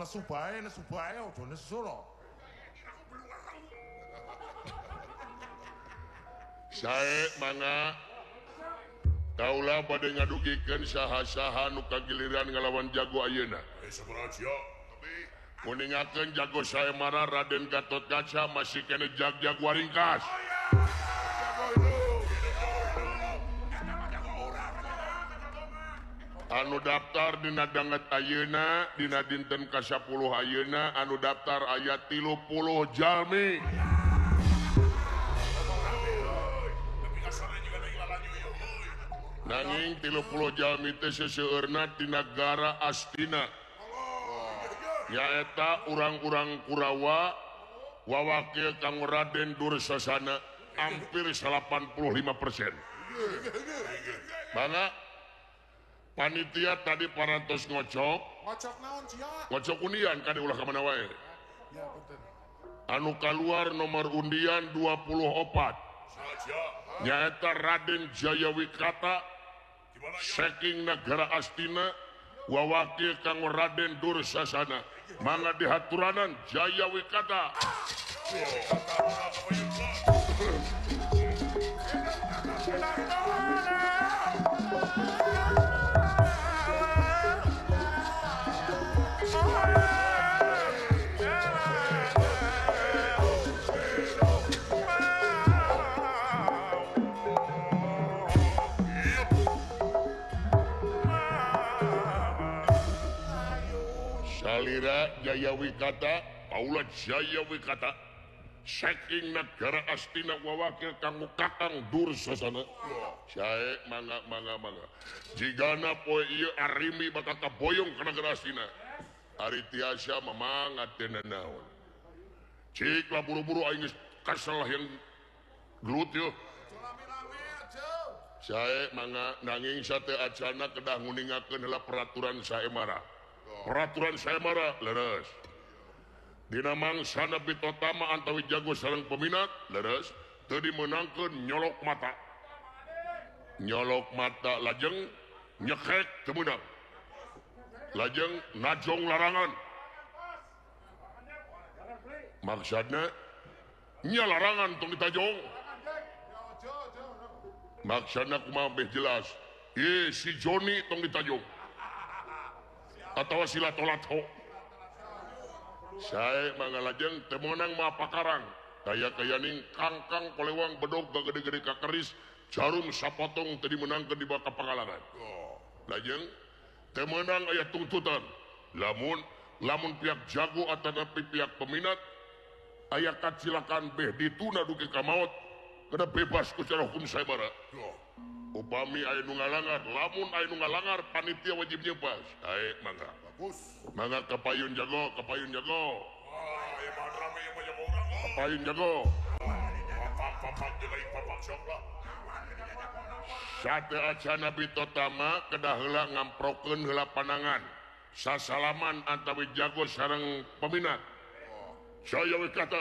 supaya ojo nesuro. Sae mangga kaulah pada ngadugikeun saha-saha nu kagiliran ngalawan jago ayeuna. Kuningakeun jago saemara Raden Gatot Kaca masih kena jag-jag waringkas. Anu daftar dina danget ayeuna dina dinten ka-10 ayeuna anu daftar aya 30 jalmi. Nanging 30 jalmi teh seseueurna di negara Astina. Nyaeta urang-urang Kurawa wawakil kang Raden Dursasana hampir 85%. Mangga panitia tadi parantos ngocok naon sia? ngocok undian kade ulah ka mana wae. Ya punten. Anu kaluar nomor undian 24. Nyaeta Raden Jayawikata saking negara Astina wawakil kang Raden Dursasana. Mangga dihaturanan Jayawikata. Salira Jayawikata, Paula Jayawikata, saking negara Astina wawakil kanggo Kakang Dursasana. Sae mangga. Jigana poe ieu Arimi bakal kaboyong ka negara Astina. Ari tiasa mamangat teu naon. Cik lah buru-buru aing geus kasalah yang gelut yeuh. Sae mangga nanging sate acana kedah nguningakeun heula peraturan saemara. Peraturan saemara leres. Dina mangsana bitotama antawi jago sareng peminat leres teu dimeunangkeun nyolok mata. Nyolok mata lajeng nyekek teu meunang. Lajeng najong larangan. Maksudna nya larangan tong ditajong. Maksudna kumaha beh jelas. Si Joni tong ditajong. Atau sila tolatho. Sae mangga lajeng teu meunang mah pakarang. Kaya ning kangkang polewang bedog gede-gede kakeris jarum sapotong teu dimeunangkeun di baka pangalangan. Lajeng teu meunang aya tuntutan. Lamun pihak jago ataupun pihak peminat aya kacilakan beh dituna dugi ka maot kena bebas ku cara hukum saemara. Upami aya nu ngalangar, lamun aya nu ngalangar panitia wajib nyeupas. Ae mangga. Bagus. Mangga kapayun jago. Kapayun jago. Sate acana bitotama kedah heula ngamprokeun heula panangan. Sasalaman antawi jago sareng peminat. Jayawikata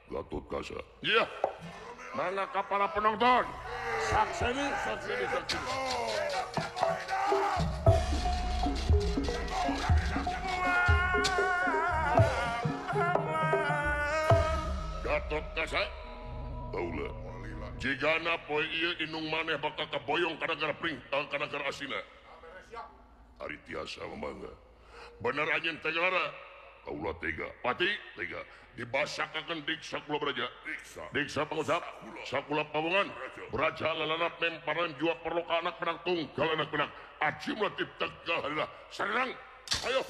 Gatot Kaca. Iya. Mangga ka para penonton. Sakseni. Gatot Kaca. Baula. Jigana poe ieu inung maneh bakal kaboyong ka negara Astina. Ari tiasa mangga. Bener anjeun teh gelara. Kaula tega. Pati tega. Dibasakakeun diksa kula beraja. Diksa pangusap. Sakula pawongan. Beraja lalanap memparan jua perlu ka anak menang tunggal anak menang. Ajim latih tegah adalah. Serang. Ayo.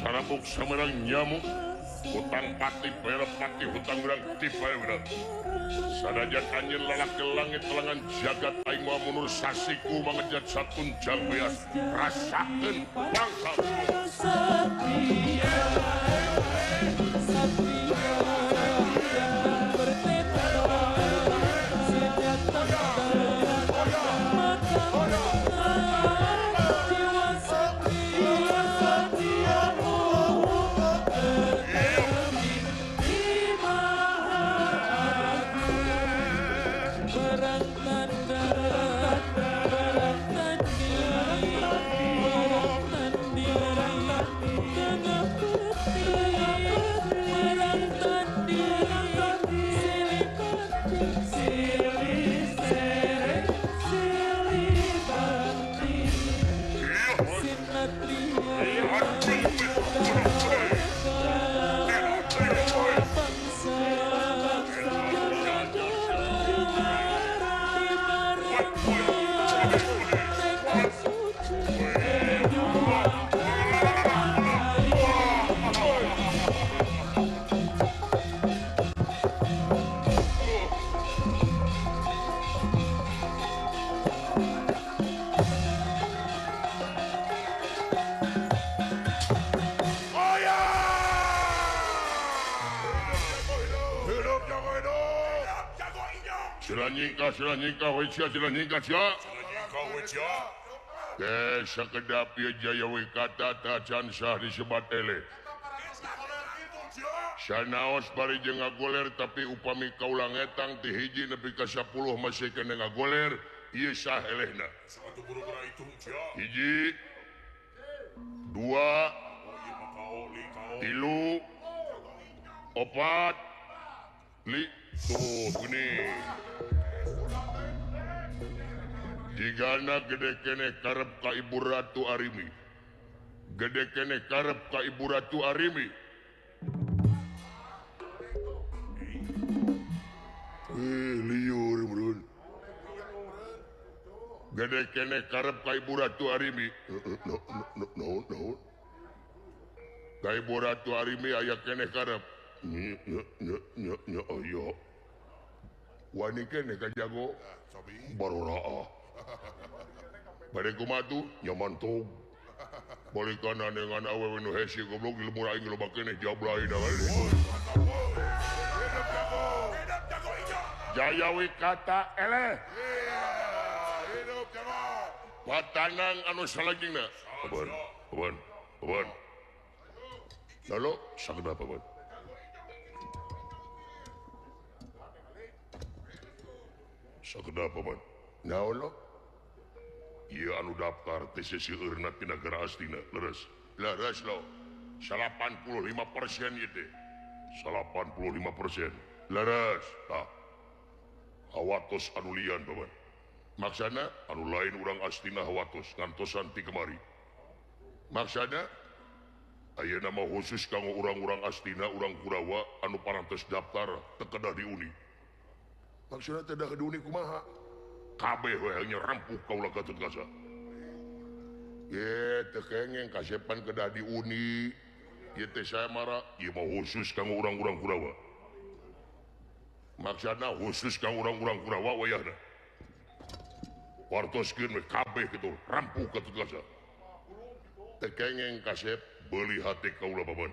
Sarabuk samerang nyamuk hutang pati bayar pati hutang urang tipai urang sanajan anjeun lalaki langit lengan jagat aing moal mundur sasiku mangejat satunjang beas rasakeun bangsa Sila nyingkah wecia sila nyingkah cia sakedap ieu jaya we kata tacan sah disebat ele sanaos bari jeung ngagoler tapi upami kaula ngetang ti hiji nepi ka 10 masih kena ngagoler ieu sah elehna hiji 2 3 4 tuh gini jigana gede kene karep ka Ibu Ratu Arimi gede kene karep ka Ibu Ratu Arimi liur brun gede kene karep ka Ibu Ratu Arimi no ka Ibu Ratu Arimi aya kene karep nya ayo wani kene ka jago baroraah bade kumatu nyaman tog Balikanan dengan awewe nu hese goblok ilmu aing loba keneh jablay da kali. Jaya Wikata eleh. Hidup jago. Patanang anu salajengna. Paban. Lalu sageda paban. Sageda paban. Naon lo? Ieu anu daftar teh sisieurna ti nagara astina leres. Leres lo. 85% ieu teh. 85%. Leres. Tah. Hawatos anu lian paman. Maksana anu lain urang astina hawatos ngantosan ti kemari. Maksana aya nama khusus kanggo urang-urang astina urang Kurawa anu parantos daftar teu kedah di uni. Maksana teu da di uni kumaha? Kabeh we nya rampuk kaula Gatot Kaca. Ye teu kengeng kasepan kedah di uni. Ieu teh saemara ieu mah khusus kanggo urang-urang Kurawa. Maksudna khusus kang urang-urang Kurawa wayahna. Wartoskeun we kabeh kitu rampuk Gatot Kaca. Teu kengeng kasep beuli hate kaula paman.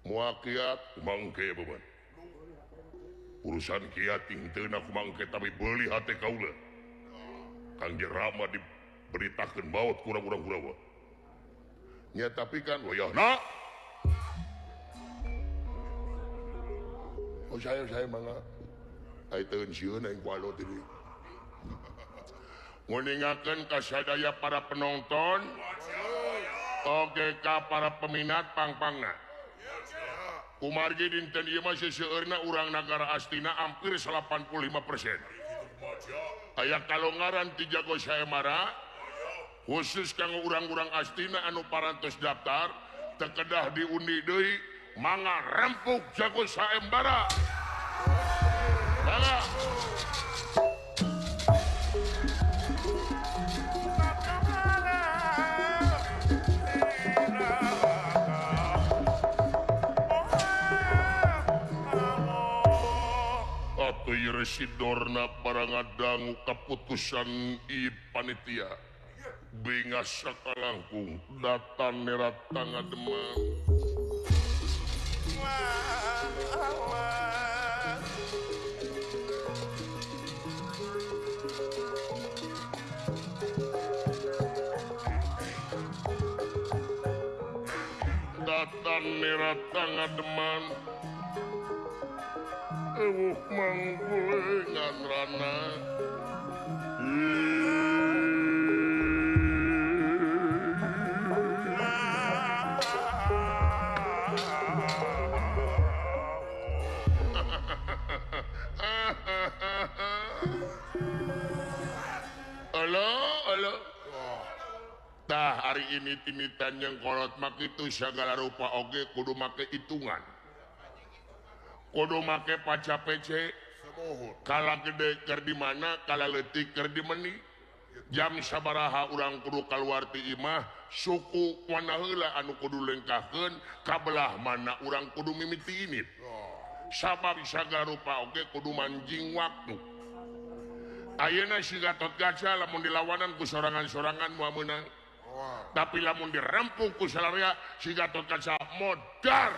Moal kiat kumaha engke paman. Urusan kiat teu na kumaha engke tapi beuli hate kaula. Kang Rama diberitakeun maot ku urang-urang Kurawa. Nya tapi kan wayahna saya mangga ai teun sieun aing kualo tadi nguningakeun ka sadaya para penonton oge ka para peminat pangpangna kumargi dinten ieu mah siseueurna urang nagara astina hampir 85%. Aya kalonggaran ti jago saemara khusus kanggo urang-urang astina anu parantos daftar teu kedah diundi deui mangga rempuk jago saembara. Mangga. Atuh residorna barang ngadangu kaputusan ieu panitia. Bengas sakalangkung datan neratang ngademan. Datan neratang ngademan. Eueuh mangkule nganrana. Halo. Tah hari ini timitan yang kolot mak itu segala rupa oge kudu make hitungan. Kudu make paca PC. Kala gede keur di mana, kala leutik keur di meni. Jam sabaraha urang kudu kaluar ti imah, suku mana heula anu kudu lengkahkeun, kabelah mana urang kudu mimiti init. Sabab sagala rupa oge kudu manjing waktu. Ayeuna si Gatot Kaca lamun dilawanan ku sorangan-sorangan moal meunang. Tapi lamun dirampung ku salaria si Gatot Kaca modar.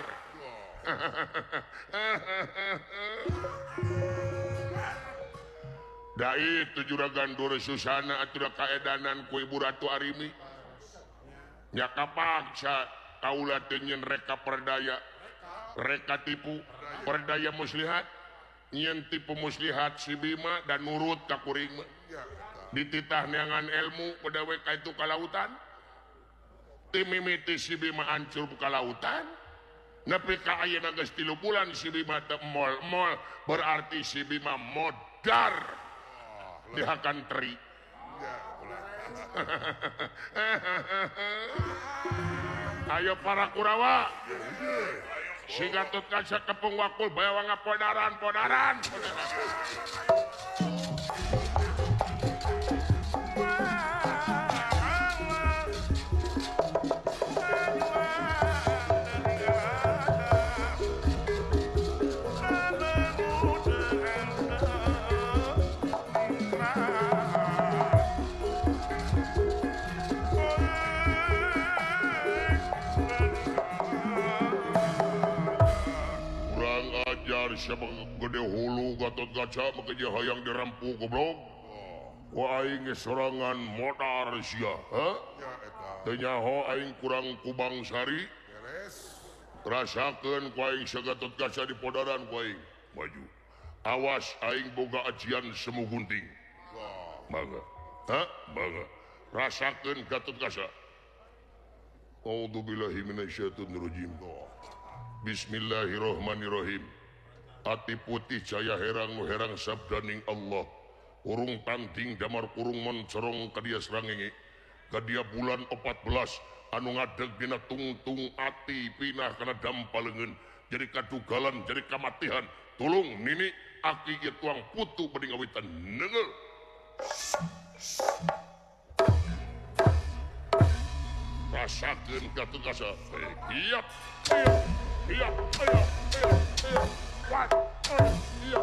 Da itu juragan Dore Susana atuh kaedanan ku Ibu Ratu Arimi. Nya kapaksa kaula teu nyeun reka perdaya. Reka tipu perdaya muslihat. Nyen tipu muslihat si Bima dan nurut ka kuring mah. Dititah neangan ilmu padawe ka itu kalautan. Ti mimiti si Bima hancur ka lautan. Nepi ka ayeuna geus 3 bulan si Bima teu mol berarti si Bima modar. Dihakan teri. Ayo para Kurawa. Si Gatot Kaca tepung wakul bawa ngapodaran. gede hulu Gatot Kaca make hayang dirampu goblok. Wah aing sorangan modar sia, ha? Ya eta. Teu nyaho aing kurang kubang sari. Beres. Rasakeun ku aing Gatot Kaca di podaran ku aing. Maju. Awas aing boga ajian semu gunting. Wah. Mangga. Ha? Mangga. Rasakeun Gatot Kaca. A'udzubillahi minasyaitonirrajim. Bismillahirrahmanirrahim. Ati putih caya herang nu herang sabdaning Allah. Urung tanting damar kurung mencerong kadia serangenge. Kadia bulan 14 anu ngadeg dina tungtung ati pinah kana dampaleungeun. Jadi kadugalan jadi kamatihan. Tulung nini aki ieu tuang putu bade ngawitan neungeul. Rasakeun Gatot Kaca. Iya. What? Iya.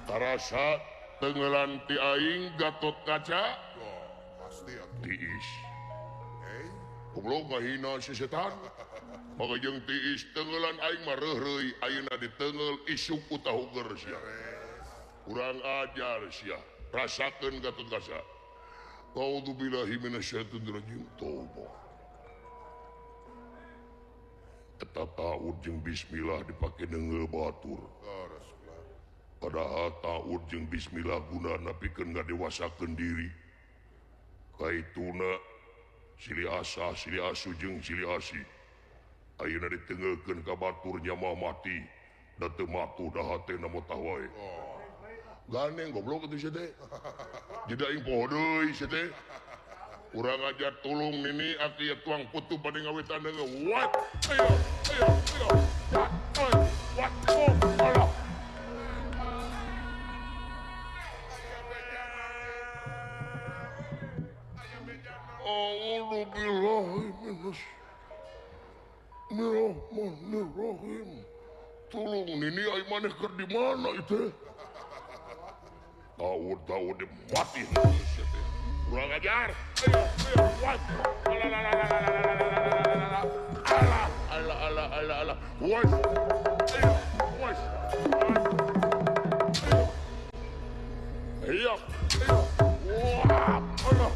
Tarasa tenggelan ti aing Gatot Kaca. Wah, pasti atuh. Tiis. Eh, Goblok ngahina si setan. Maka jeung tiis tenggelan aing mah reuh-reuy ayeuna diteungel isuk ku tahuger sia. Kurang ajar sia. Rasakeun Gatot Kaca. A'udzubillahi minasyaitonirrajim. Taubat. Eta taud jeung bismillah dipake neungeul batur. Raslah. Padahal taud jeung bismillah gunana pikeun ngadewasakeun diri. Kaituna sili asa, sili asu jeung sili asi. Ayeuna ditengeulkeun ka batur nyamah mati. Da teu matu da hatena motah wae. Ganeng goblok atuh sia teh. Jadi aing poho deui sia teh. Urang ajar tulung nini aki tuang putu pada ngawitan deungeul. What? Ayo. What? Oh, Allah. Bismillahirrahmanirrahim. Tulung nini aing maneh keur di mana itu? Tahu mati. Kurang ajar. What? Allah. What? Iya. Wah, Allah.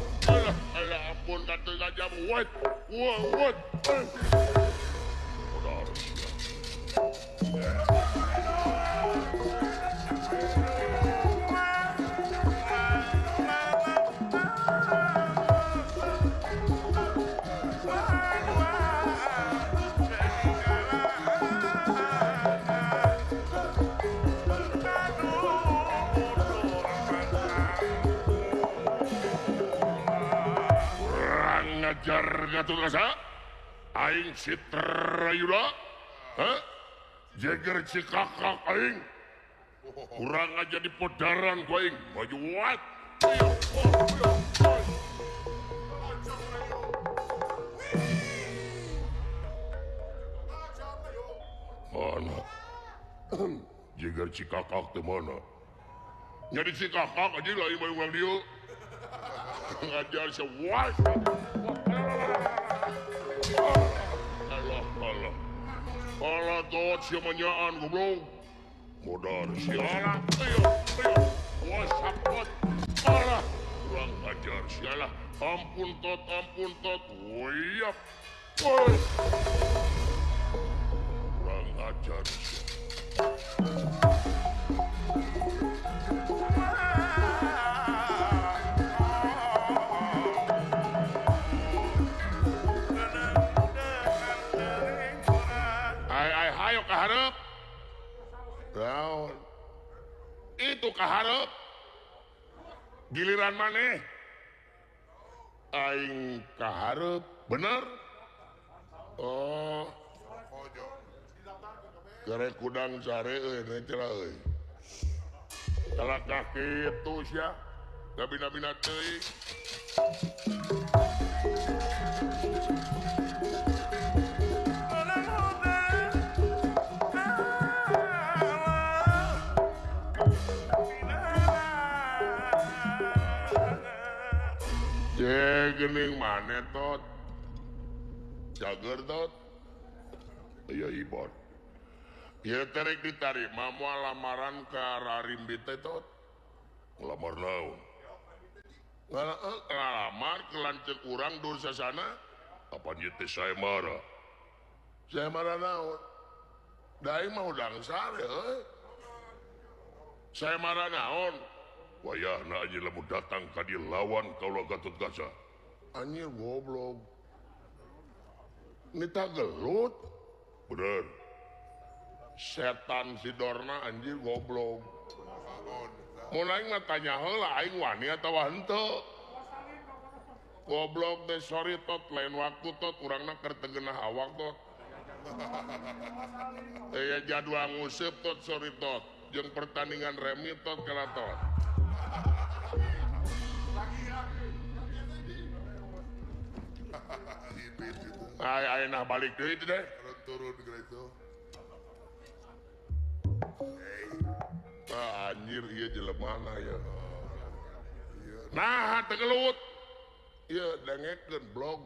Ampun Gatot Kaca. What? Ngajar Gatot Kaca aing Citrayuda jeger cikakak aing kurang aja di podaran ku aing maju what mana jeger cikakak teh mana jadi cikakak aja lah yang ulang dia ngajar si what Allah tot si manyaan goblok modal si Allah wasapot Allah kurang ajar si Allah ampun tot woyap kurang ajar si ayo kaharep naon itu kaharep giliran maneh aing kaharep bener oh garek kudang sare euy cenah euy talakah kitu sia gabina-bina teuing gening maneh tot cager tot aya ibon ieu terek ditarima moal lamaran ka Rarimbi teh tot ngelamar naon ngalamar ke lanceuk urang dur sasana apa ieu teh saemara naon da aing mah udang sare euy saemara naon wayahna anjeun lamun datang ka dieu lawan kaula Gatotkaca anjir goblok nita gelut bener setan si Dorna anjir goblok mun aing mah tanya heula aing wani atawa henteu goblok teh sorry tot lain waktu tot urangna keur teu geunah awak tot ya jadwal nguseup tot sorry tot jeung pertandingan remi tot kana tot ayeuna balik deui deh turun gitu. Anjir ieu jelemana ya. Nah, teu gelut. Ieu dengekeun blog.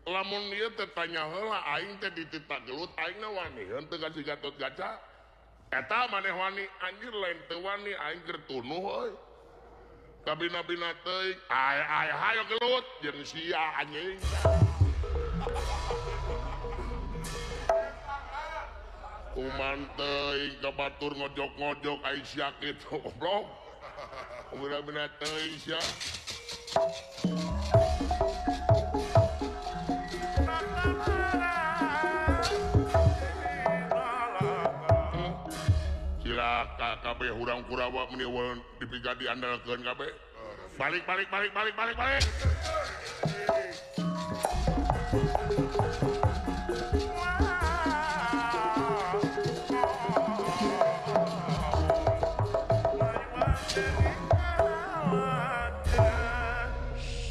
Lamun ieu teh tanya heula aing teh ditita gelut aingna wani henteu ka si Gatotkaca. Eta maneh wani anjir lain teu wani aing keur tunuh euy. Kabina-bina teuing aya hayo gelut jeung sia anjing. Kuman teuing ka batur ngojok-ngojok aing sia kitu goblok. Kabina-bina teuing sia. Kabeh urang Kurawa meni dipika diandalkeun kabeh. Balik.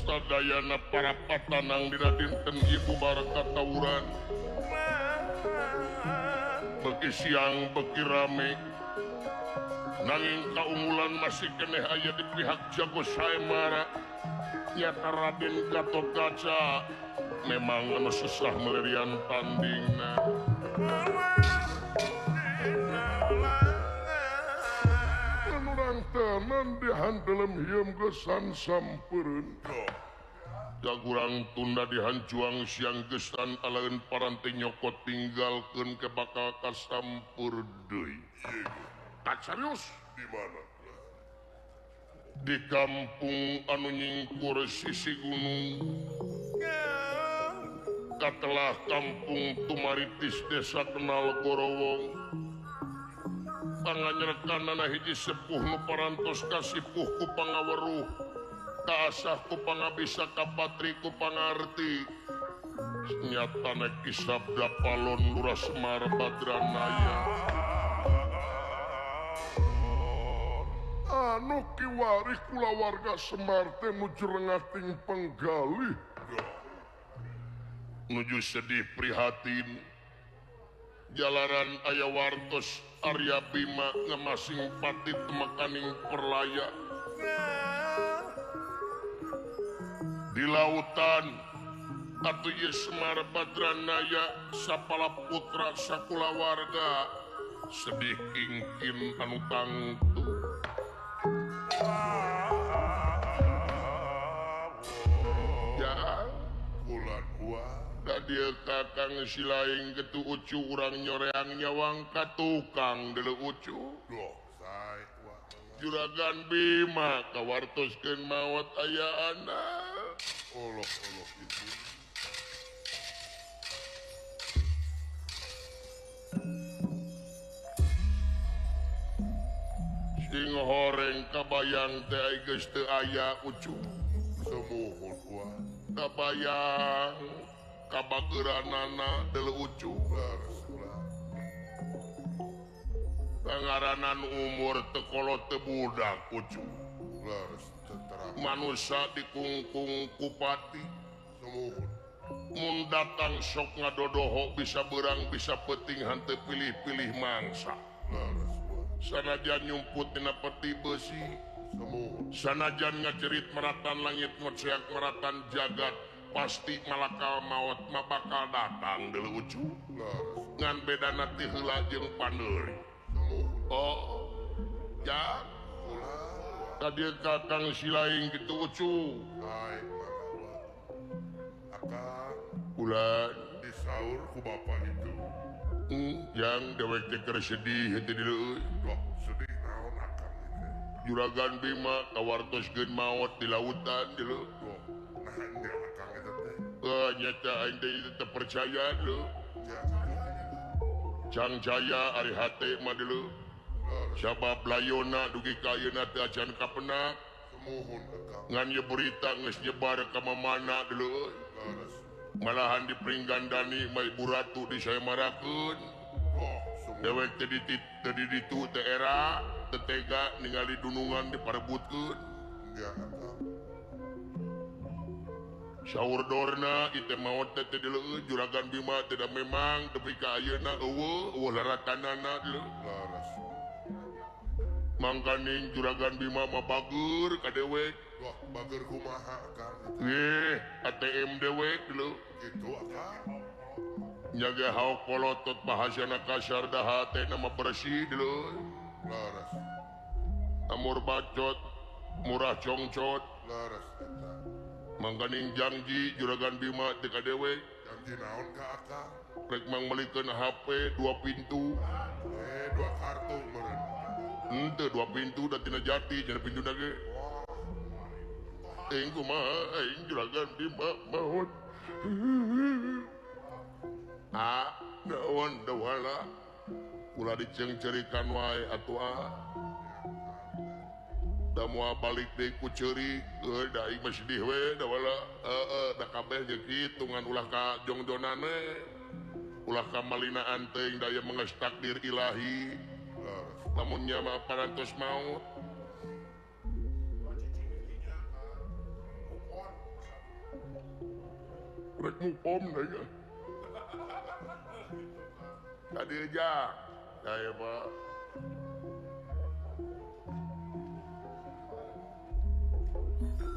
Sadayana para patanang dina dinten ibu barakat tawuran. Beki siang beki rame. Nanging kaunggulan masih keneh aya di pihak jago saemara nyata Raden Gatotkaca memang anu susah melirian tandingna urang tenan dihandelem hieum gesan sampeureun gagurang tunda dihanjuang siang gesan alaeun parante nyokot tinggalkeun ke bakal kasampur deui. Tak serius Di mana? di kampung anu nyingkur sisi gunung katelah kampung Tumaritis desa kenal Gorowong panganyrekanana hiji sepuh nu parantos kasipuh ku pangaweruh kaasah ku pangabisa kapatri ku pangarti nyatana kisabda palon Lurah Semar Badranaya anu kiwarih kula warga Semar teh nuju rengating penggalih nuju sedih prihatin jalaran aya wartos Arya Bima ngemasing pati temekaning perlaya di lautan atuh ieu Semar Badranaya sapala putra sakula warga sedih kingkin anu tangtu Bulan gua da dia kakang silaing getu ucu urang nyoreang nyawang ka tukang deuleu ucu doh say wah juragan Bima kawartoskeun maot ayaana olok itu sing horeng kabayang teh geus teu aya ucu semuhun gua kabayang kabageuranana deuleu ucu laras ulah pangaranan umur teu kolot teu budak ucu laras tentara manusia dikungkung kupati semuhun mun datang sok ngadodoho bisa berang bisa peting hanteu pilih-pilih mangsa laras gua sanajan nyumput dina peti besi semuhun sanajan ngajerit meratan langit ngoceak meratan jagat pasti malakal maut mah bakal datang deui ucu Laras. ngan bedana ti heula jeung pandeuri Semuhun. oh ya Ulah. tadi kakang silaing gitu ucu Hai mangga. Akang ulah disaur ku bapak itu. yang dewek teh keur sedih henteu dieu Loh, sedih naon akang itu. juragan Bima kawartoskeun maut di lautan dieu Loh, nah ini akang itu teh. nyata aing teh teu percaya dieu Ya, Cang Jaya ari hate mah dieu laras. sabab layona dugi ka ayeuna teh acan kapenak Semuhun akang. ngan ye berita geus nyebar ka mana dieu Laras. malahan diperinggandani mah ibu ratu disayamarakeun Loh, semuhun. dewek teh di ditu teh era teu tega ningali dunungan diparebutkeun Ya, akang. saur dorna itu maut teh dieu juragan Bima tidak memang tepi ka ayeuna eueuh laratanana dieu Laras. mangkaning juragan Bima mah bager ka dewek Loh, bager kumaha akang itu. ATM dewek dieu Gitu akang. nyaga haok polotot bahasana kasar dah teh nama bersih dieu Laras. amur bacot murah congcot Laras eta. mangkaning janji juragan Bima teh ka dewek Janji naon ka akang? rek mangmelikeun HP 2 pintu 2 kartu meureun. henteu 2 pintu da tina jati cenah pintu ge teuing kumaha aing juragan Bima maut naon da wala ulah dicengcerikan wae atuh da moal balik deui ku ceurik da aing mah sedih we da wala da kabeh ge kitu ngan ulah ka jongjonane ulah ka malinaan teuing daya menges takdir ilahi Laras. lamun nya mah parantos maut rek mupom da ya tadi aja saya pak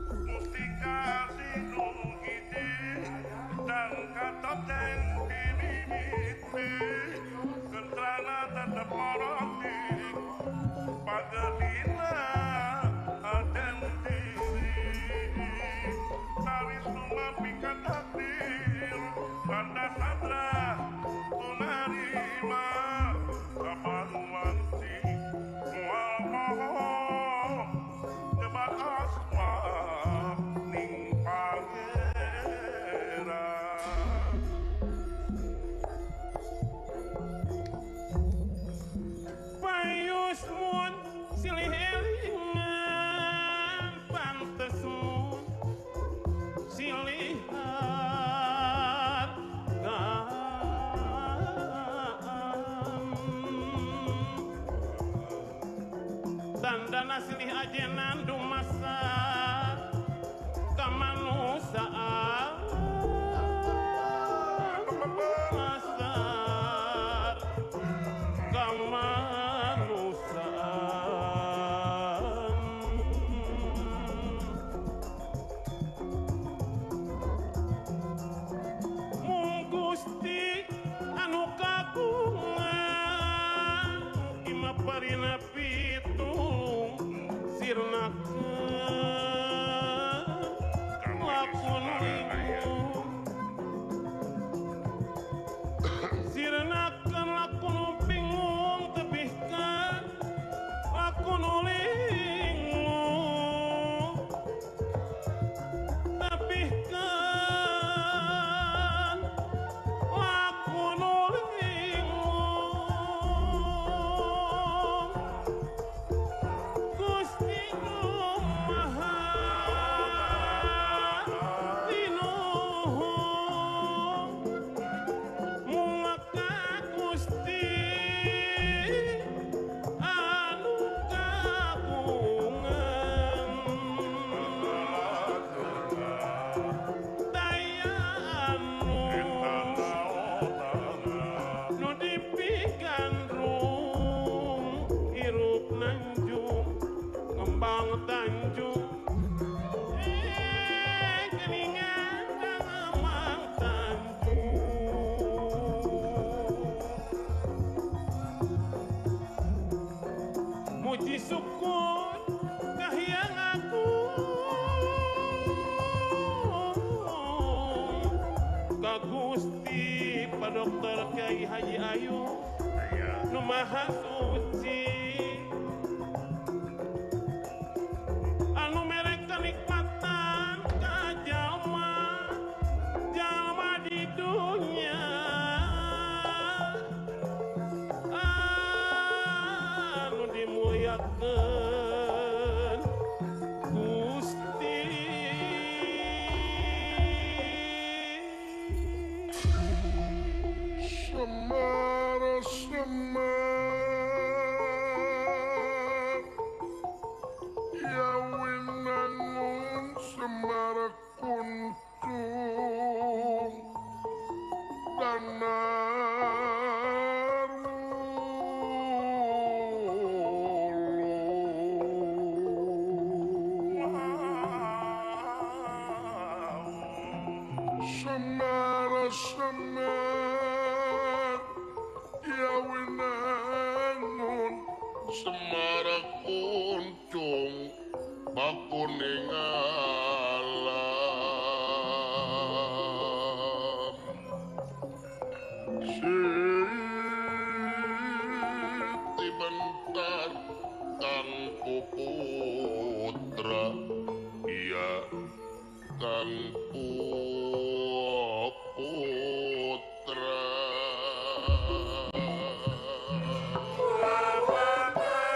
Mustika sinugiti dan katoten dinimiti kentrana tetep morotik pagedina aden diri tawi sumapikan takdir tanda sadra tunarima kapanuanti mual nyebat asma ning pangeran payus mun silih elingan pantes mun silihan tandana silih ajenan dumasa kamanusaan asar kamanusan mung Gusti anu kagungan ima parina pitung sirnakeun lakun lingung sirnakeun lakun bingung tebihkan lakun lingung tebihkan lakun lingung Gusti Maha Tinuhun mungaka Gusti anu kagungan daya anu nu dipigandrung hirup nanjung ngembang tanjung keningan Maha Suci anu merek kenikmatan ka jalma jalma di dunia anu dimuliakeun Gusti Semar semar ya winangun semar kuntung danar semar semar ya winangun semar kuntung bakuning alam Siti bentar Kang Putra iya Kang Putra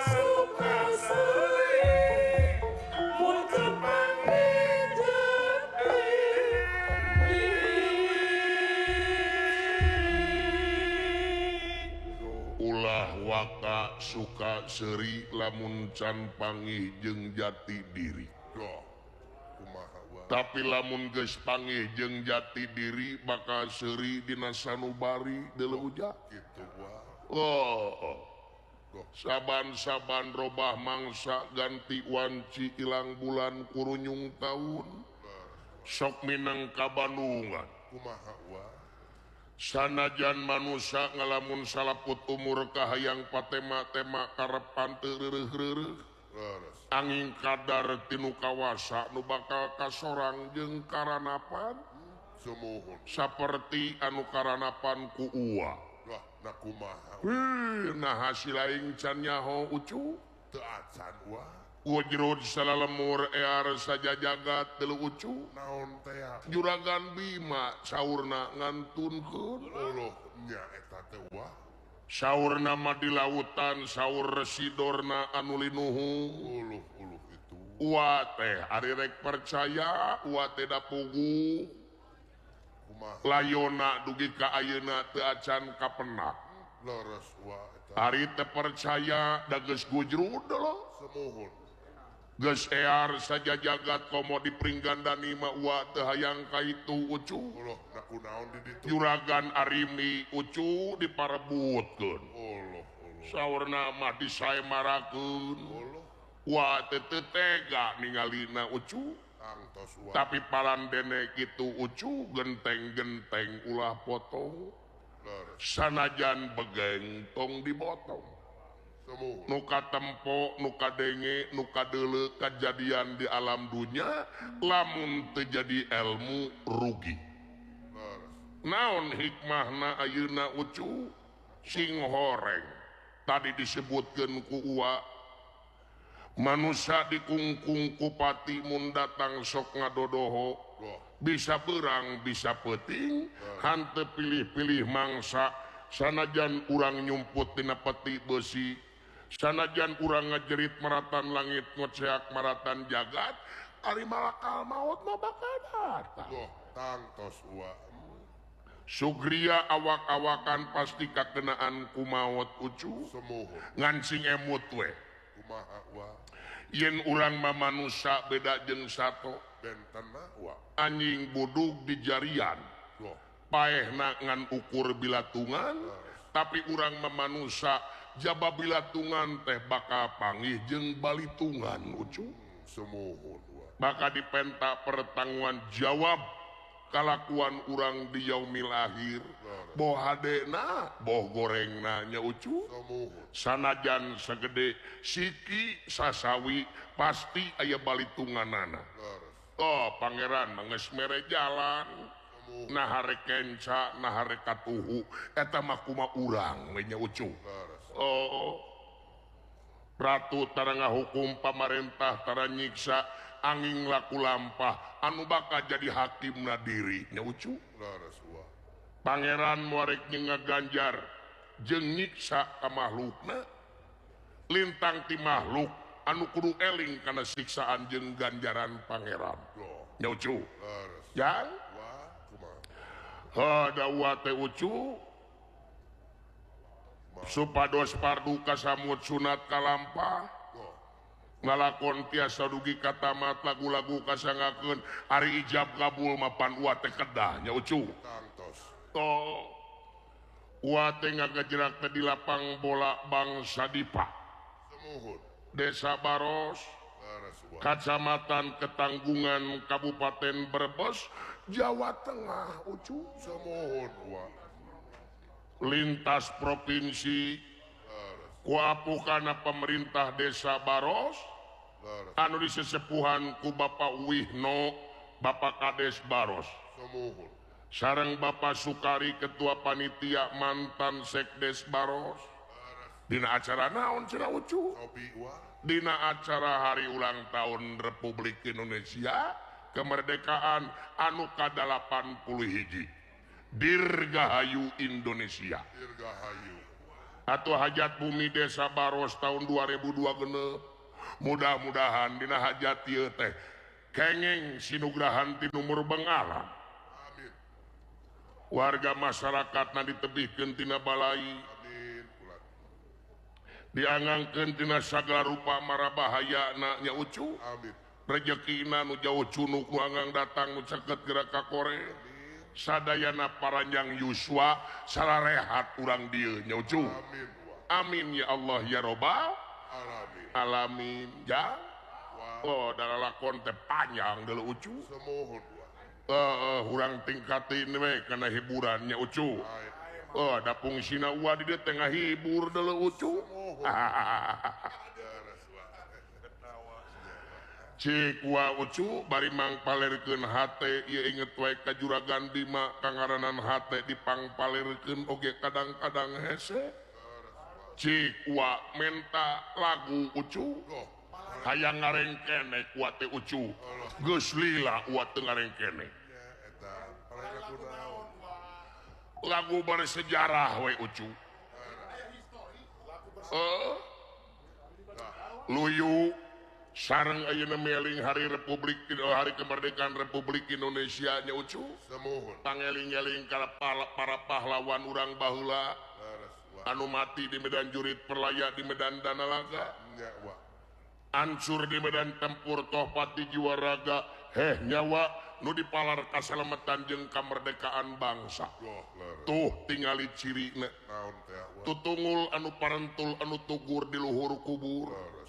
suka seli mun ulah waka suka seri lamun can pangih jeung jati diri Doh. Kumaha wa. tapi lamun geus pangih jeung jati diri bakal seri dina sanubari deleuja Gitu wa. oh saban-saban robah mangsa ganti wanci ilang bulan kurunyung taun sok minang kabandungan Kumaha wa. sanajan manusia ngalamun salaput umur kahayang patema-tema karepan teu reureuh-reureuh Leres. angin kadar tinu kawasa nu bakal kasorang jeung karanapan Semuhun. saperti anu karanapan ku uwa Wah, na kumaha wa. nah hasil aing can nyaho ucu Teu acan wa. wajrud salalemur ear saja jagat telu ucu Naon teh ya? juragan Bima saurna ngantunkeun Uluh nya eta teh wa. saurna mah di lautan saur residorna anu linuhu Uluh itu. Uwa teh ari rek percaya uwa teh da pugu Kumaha. layona dugi ka ayeuna teu acan kapenak Leres wa eta. ari teh percaya da geus gujrud lo Semuhun. geus ear saja jagat komo dipringgandani mah uwa teu hayang ka itu ucu Uluh na kunaon di ditu. juragan Arimi ucu diparebutkeun Uluh. saurna mah disaemarakeun Uluh. wah teu tega ningalina ucu Angtos wa. tapi palandene kitu ucu genteng-genteng ulah potong Leres. sanajan begeng tong dibotong Semuhun. nu katempo nu kadenge nu kadeuleu kajadian di alam dunia lamun teu jadi ilmu rugi Leres. naon hikmahna ayeuna ucu sing horeng tadi disebutkeun ku uwa manusia dikungkung kupati mun datang sok ngadodoho Wah. bisa berang bisa peting hante pilih-pilih mangsa sanajan urang nyumput tina peti besi sanajan urang ngajerit maratan langit ngoceak maratan jagat ari malakal maut mah bakal datang Wah. Tangtos wa. sugria awak-awakan pasti kakenaan ku maut ucu Semuhun. ngancing emut we Kumaha wa. yen urang mah manusia beda jeung sato Bentena wa. anjing budug di jarian Wah. paehna ngan ukur bilatungan tapi urang mah manusia jaba bilatungan teh bakal panggih jeung balitungan ucu Semuhun wa. bakal dipenta pertanggungan jawab kalakuan urang di yaumil akhir boh hadena boh gorengna nya ucu Semuhun. sanajan segede siki sasawi pasti aya balitunganana Leres. oh pangeran geus mere jalan nah hare kenca nah hare katuhu eta mah kumaha urang we nya ucu Leres. Oh Ratu taranga hukum pamarentah tara nyiksa angin laku lampah anu bakal jadi hakim nadiri nya ucu Laras wa. pangeran muarek ngaganjar jeung nyiksa ka makhlukna lintang ti makhluk anu kudu eling kana siksaan jeung ganjaran pangeran Go. nya ucu Laras yang wa. Kumaha. dawa teh ucu supados pardu kasamut sunat kalampah Go. ngalakon tiasa dugi katamat lagu-lagu kasangakeun ari ijab kabul mapan wa teh kedah nya ucu Kantos. toh wa teh ngagajerak teh di lapang bola bangsa Dipa Semuhun. Desa Baros Laras wa. Kecamatan Ketanggungan Kabupaten Brebes Jawa Tengah ucu Semuhun wa. lintas provinsi Laras. kuapukana pemerintah Desa Baros Laras. anu disesepuhan ku Bapak Wihno Bapak Kades Baros Semuhun. sareng Bapak Sukari Ketua Panitia mantan Sekdes Baros dina acara naon cenah ucu Topi wa. dina acara hari ulang tahun Republik Indonesia kemerdekaan anu ke-81 Dirgahayu Indonesia Dirgahayu. atau hajat bumi Desa Baros tahun 2002 genep mudah-mudahan dina hajat ieu teh kengeng sinugrahan ti numur bengalan Amin. warga masyarakatna ditebihkeun tina balai Amin. Ulat. diangangkeun tina sagala rupa marabahayana nya ucu Amin. rezekina nu jauh cunuk nu anggang datang nu caket gerak ka kore sadayana paranjang yuswa salarehat urang dieu nya ucu Amin wa. amin ya Allah ya robbal Alamin. alamin ya Wa. oh dalalakon teh panjang deuleu ucu Semuhun wa. urang tingkatin we kana hiburan nya ucu Ain. da fungsina wa di dieu teh ngahibur deuleu ucu Laras wa. cik wa ucu bari mangpalerkeun hate ieu inget wae ka juragan Bima kangaranan hate dipangpalerkeun oge kadang-kadang hese cik wa menta lagu ucu Go. hayang ngareng kene wa teh ucu geus lila wa teu ngareng kene Ya eta. Parang aku naon. lagu bersejarah we ucu luyu sareng ayeuna meling hari hari kemerdekaan Republik Indonesia nya ucu Semuhun. pangeling-eling para pahlawan urang baheula Laras wa. anu mati di medan jurit perlaya di medan Danalaga Nya wa. ancur di medan tempur toh pati jiwa raga nyawa nu dipalar kasalamatan jeung kamerdekaan bangsa Go. Laras. tuh tingali cirina Naon teh wa. tutungul anu parentul anu tugur di luhur kubur Laras.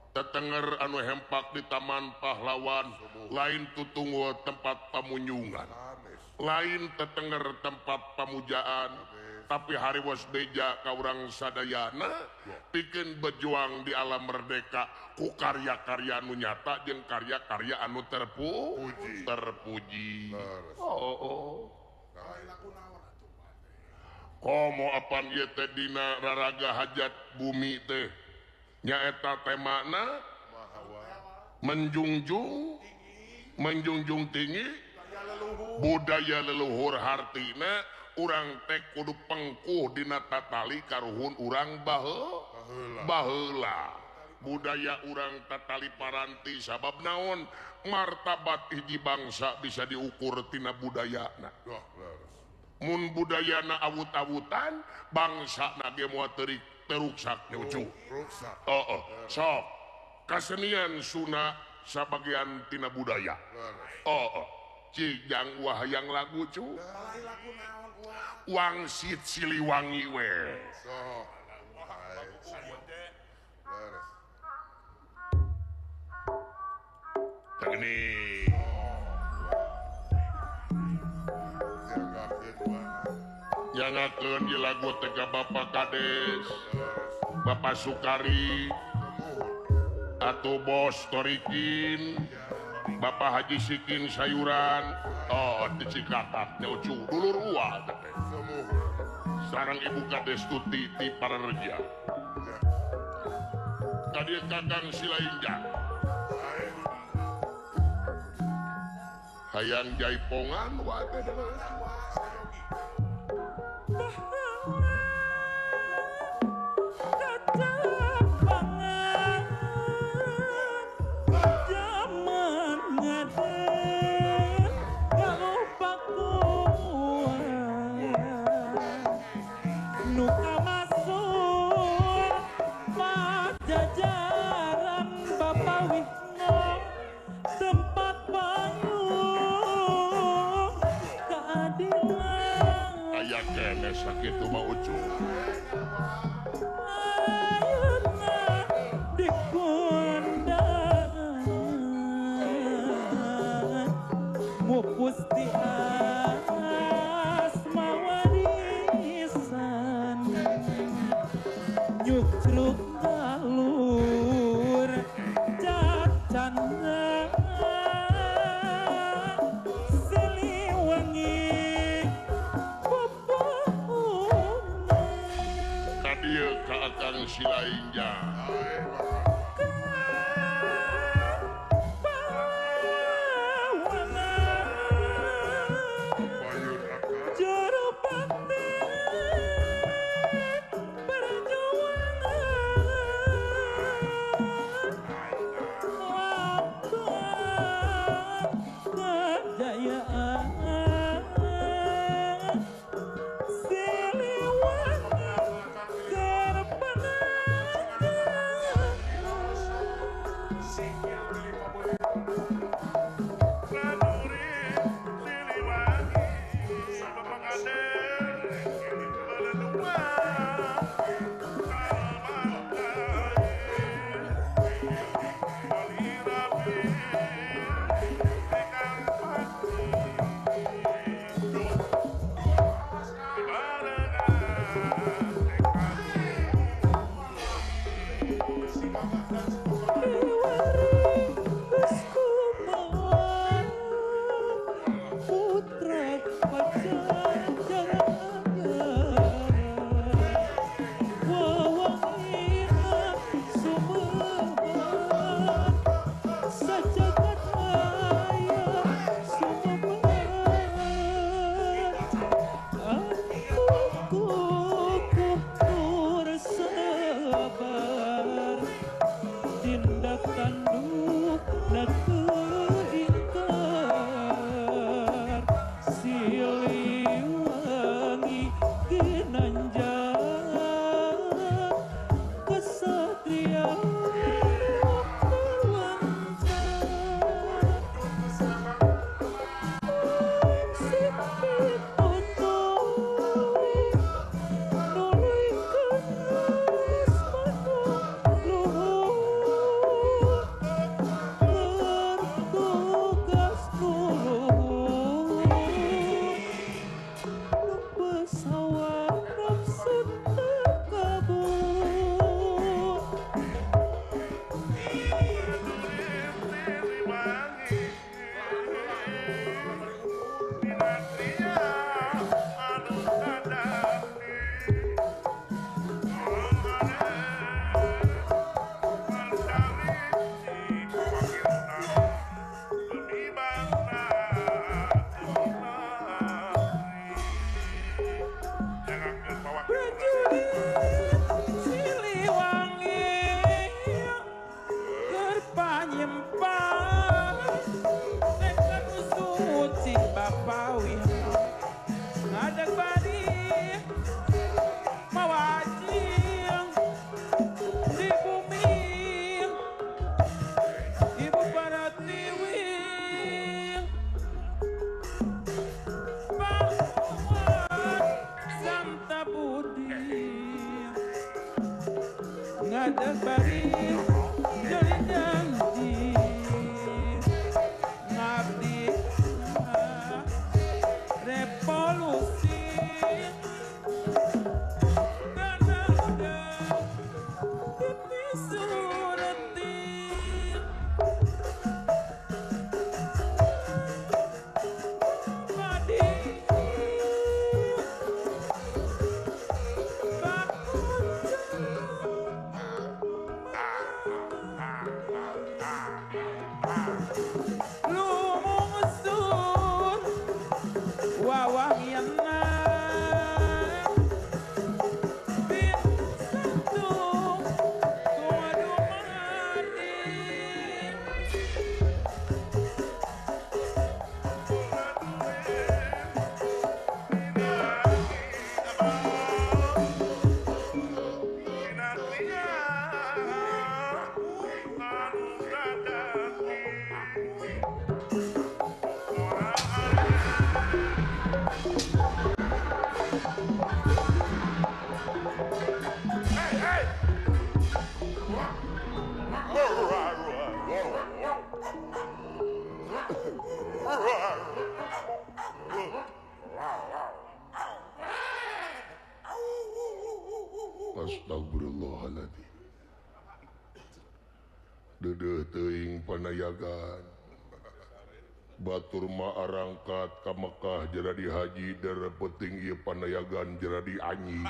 tetenger anu hempak di taman pahlawan lain tutungul tempat pamunjungan Anis. lain tetenger tempat pamujaan tapi hariwas beja ka urang sadayana pikeun berjuang di alam merdeka ku karya-karya anu nyata jeung karya-karya anu terpuji Laras. oh komo apan ieu teh dina raraga hajat bumi teh nyaeta temana Maha wa. menjunjung tinggi budaya leluhur hartina urang teh kudu pengkuh dina tatali karuhun urang baheula budaya urang tatali paranti sabab naon martabat hiji bangsa bisa diukur tina budayana Go. Laras. mun budayana awut-awutan bangsa ge moal teruksak nya ucu Rusak. sok kasenian Sunda sabagian tina budaya Laras. cijang wahayang lagu cu wangsit siliwangi we So. Hai. Laras. ini Jagakeun wa. nyangakeun di lagu tega Bapak Kades Laras. Bapak Sukari Semuhun. atau Bos Torikin Bapak Haji Sikin sayuran di Cikatak nya ucu dulur uwa teh Semuhun. sarang Ibu Kades Tuti ti Parareja. Tadi Kakang Silaingja. Hayang jaipongan wae. Sakitu mah ucul. Ayeuna dikundang mupus ti asma warisan nyukruk galur cacan Siliwangi Kakang Silaingja. lumungsur wawangianna bin santung tuadumani Astagfirullahaladzim. Dedeh teuing panayagan. Batur ma arangkat ka Mekah jadi haji dere penting ieu panayagan jadi anjing.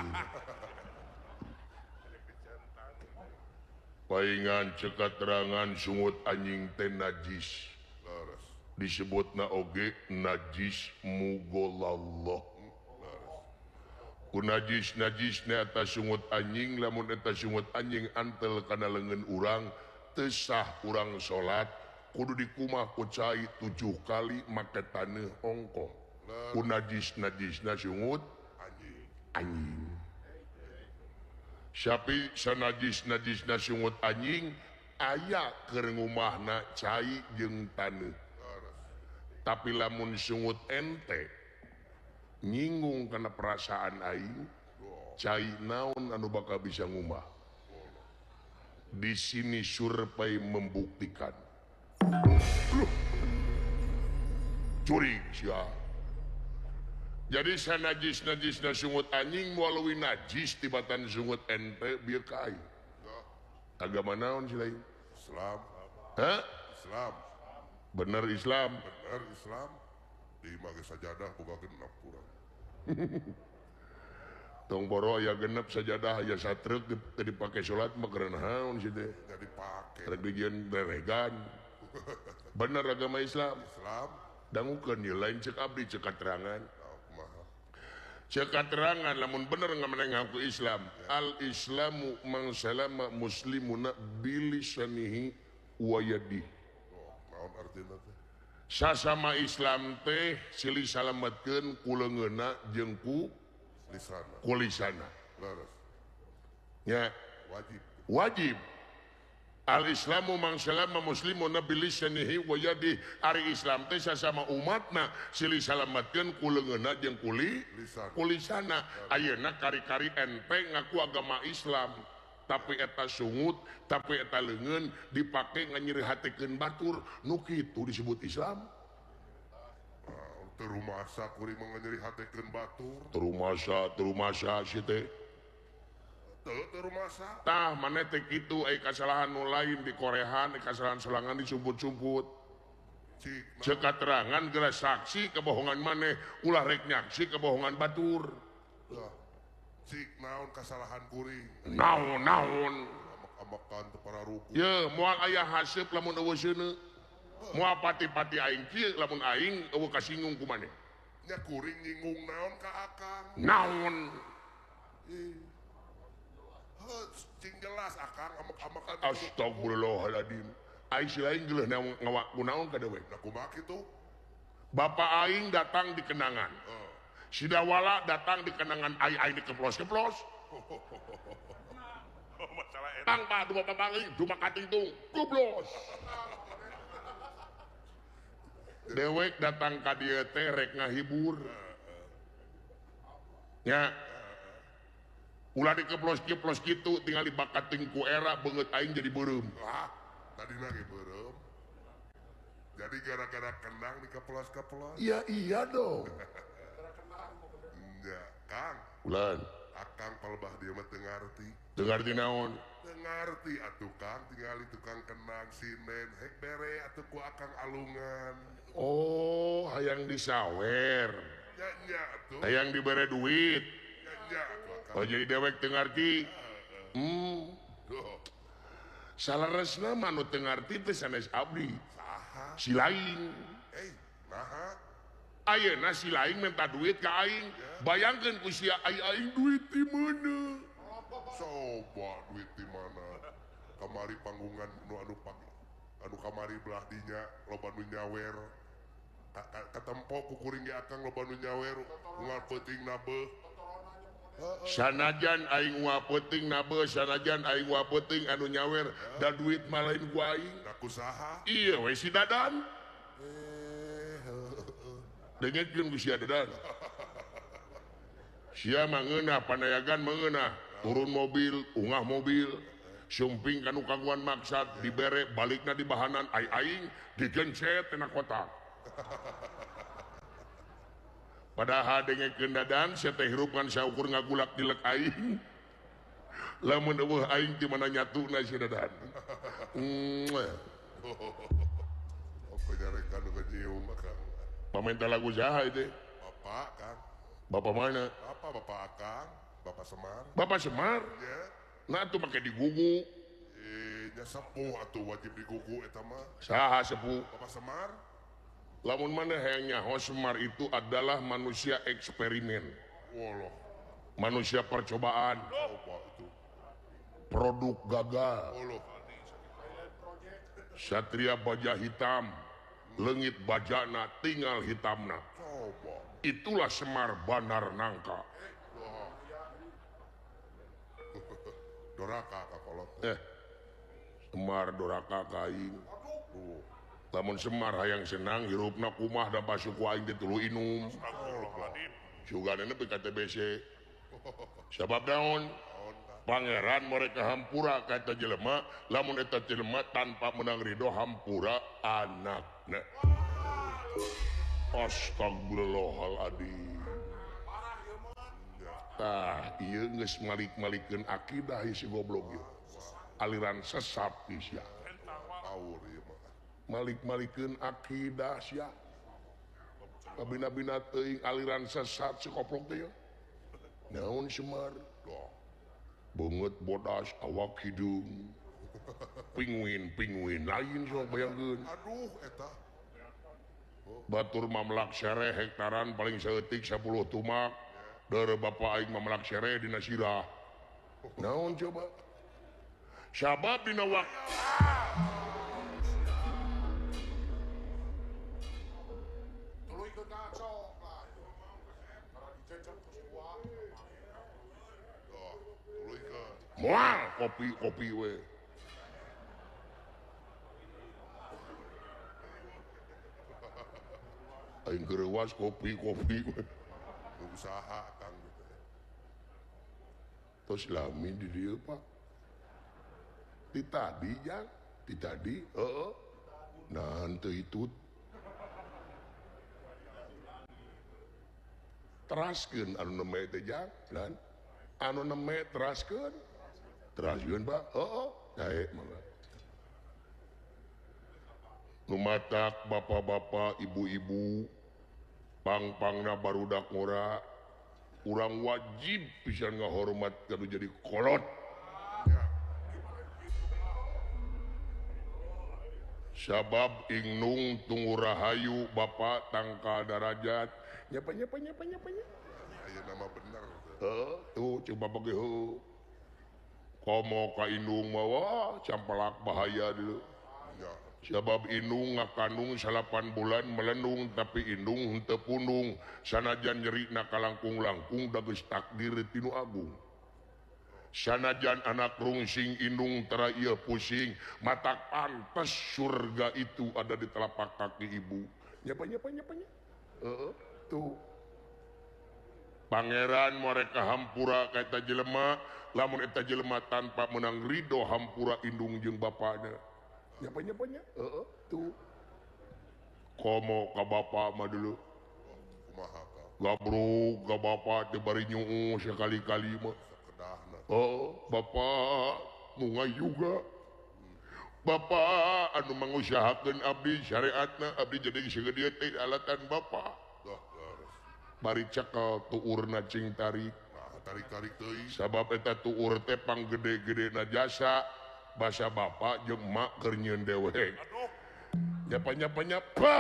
Paingan cekat terangan sungut anjing teh najis. Laras. Disebutna oge najis mugolallah. Ku najis-najisna eta sungut anjing lamun eta sungut anjing antel kana leungeun urang teu sah urang salat kudu dikumah ku cai 7 kali make taneuh ongkoh. Ku najis-najisna sungut anjing. Sapi sanajis-najisna sungut anjing aya keur ngumahna cai jeung taneuh. Tapi lamun sungut ente nyinggung karena perasaan aing cai naon anu bakal bisa ngumah. Di sini survei membuktikan. Curi sia. Jadi sanajis-najisna sungut anjing melalui najis tibatan sungut ente bieu ka aing. Agama naon sih lain? Islam. Hah? Islam. Bener Islam. Benar Islam. Di mage sajadah boga genep kurang. Tong boro aya genep sajadah aya satreuk teu dipake salat mah keur naon sih teh? Jadi pake. Rek dijieun beregan. Bener agama Islam. Islam. Dangukeun ieu lain cek abdi cek katerangan. Kumaha? Cek katerangan lamun bener ngameneng ngaku Islam. Al Islamu man salama muslimuna bilisanihi wa yadihi. Naon artina teh? Sasama Islam teh silih salametkeun ku leungeunna jeung ku Lisana. lisanna. Laras. Nya Wajib. wajib. Al Islamu man salama muslimuna bilisanihi wa yadihi. Ari Islam teh sasama umatna silih salametkeun ku leungeunna jeung ku lisanna. Ayeuna kari-kari ente ngaku agama Islam. Tapi eta sungut, tapi eta leungeun dipake nganyerihatekeun batur, nu kitu disebut Islam. Teu rumasa kuring manganyeri hatekeun batur. Terumasa si teh. Teu rumasa. Tah maneh teh kitu aya kasalahan nu lain di korehan, kasalahan solangan disumput-sumput. Cik. Ceuk katerangan geura saksi kebohongan maneh, ulah rek nyaksi kebohongan batur. Lah. Cik naon kasalahan kuring. Naon. Amak-amakan teu para ruku. Ye, moal aya haseup lamun eueuh seuneu. Moal pati-pati aing kieu lamun aing eueuh kasinggung ku maneh. Nya kuring nyinggung naon ka akang. Naon? Cing jelas akang amak-amakan. Astagfirullahaladzim. Aing si lain geuleuh ngawak kunaon ka dewe. Nah kumaha kitu? Bapak aing datang di kenangan. Si Dawala datang di kenangan aing dikeplos-keplos. Tang pa dua bapak aing dua kating tung kublos. Dewek datang ka dieu teh rek ngahibur. Nya ulah dikeplos-keplos kitu tinggal dibakating ku era beungeut aing jadi beureum. Lah, tadina ge beureum. Jadi gara-gara kenang dikeplos-keplos. Iya dong. Ya, Kang. Ulan, Akang palebah dia mah teu ngarti. teu ngarti naon? Teu ngarti atuh Kang, tinggali tukang kenang sinen hek bere atuh ku akang alungan. Oh, hayang disawer. Nya atuh. Hayang dibere duit. Nya atuh akang. Oh jadi dewek teu ngarti. Duh. salaresna mah anu teu ngarti teh sanes abdi Saha? si lain Naha? ayeuna si lain minta duit ka aing bayangkeun ku sia aing duit di mana Coba duit di mana? Kamari panggungan anu kamari belah dinya loba nu nyawer. Katempo kukuring ge akang loba nu nyawer. Ungal peuting nabeeh. sanajan aing wapeuting nabe sanajan aing wapeuting anu nyawer da duit mah lain ku aing Naku saha? iya we si dadan dengekeun ku sia dadan sia mah ngeunah panayagan mengeunah turun mobil ungah mobil sumping kanu kaguan maksad dibere balikna di bahanan aing digencet tina kotak padahal dengekeun dadan sia teh hirupkan saukur ngagulak dilek aing lamun eueuh aing ti mana nyatuna si dadan Apa nyarek anu nyium akang? pamenta lagu saha itu Bapak Kang. bapak mana Bapak Akang? Bapak Semar? bapak Semar Ya. nah tuh pakai digugu Nya sepuh atuh wajib digugu eta mah. saha sepuh Bapak Semar? lamun mana hayangnya Semar itu adalah manusia eksperimen Woloh. manusia percobaan Coba itu. produk gagal Woloh. satria baja hitam lengit bajana tinggal hitamna Coba. itulah Semar Banar Nangka Doraka kakolot. Semar doraka kain Tuh. lamun Semar hayang senang hirupna kumah dan pasuku aing teh tuluy inum sugana nepi ka TBC sabab naon pangeran mereka hampura kata jelema lamun eta jelema tanpa menang ridho hampura anakna astagfirullahaladzim iya geus malik-malikeun akidah si goblok ieu aliran sesat sia Awur ieu mah. malik-malikeun akidah sia kabina-bina teuing aliran sesat si goblok teh naon Semar banget bodas awak hidung pinguin lain sok bayangkeun Aduh eta. batur mamlak sere hektaran paling saeutik 10 tumak dari bapak aing mamlak sere dina sirah naon coba sabab dina waktu Tuluy ke. moal kopi we aing gerewas kopi we Usaha Kang gitu. terus lami di dieu Pak ti tadi jang ti tadi nah henteu itu teraskeun anu neme teh jang dan anu neme teraskeun Pak dae mangga lumatak bapak-bapak ibu-ibu pang-pangna barudak ngora urang wajib pisan ngahormat kanu jadi kolot sabab ingnung tunggu rahayu bapak tangka darajat nyapa Aya nama bener. tuh coba pakai komo ka indung mah wah campelak bahaya dulu Ya. sabab indung ngakandung 8 bulan melendung tapi indung henteu pundung sanajan nyerina kalangkung-langkung da geus takdir tinu agung sanajan anak rungsing indung tara ieu pusing matak pantes surga itu ada di telapak kaki ibu nyapa tuh pangeran mereka hampura kata jelema lamun eta jelema tanpa menang ridho hampura indung jeung bapana nyapa tuh komo ka bapa mah dulu Kumaha Kang? gabruk ka bapa teh bari nyuu sekali-kali mah Kedahna. bapak mungai juga bapak anu mangusahakeun abdi syariatna abdi jadi segede teh alatan bapak Dah garis. bari cekel tuurna cing tarik Nah, tarik-tarik teuing. sabab eta tuur teh panggede-gedena jasa bahasa bapak jeung mak keur nyieun dewek Aduh, nyapa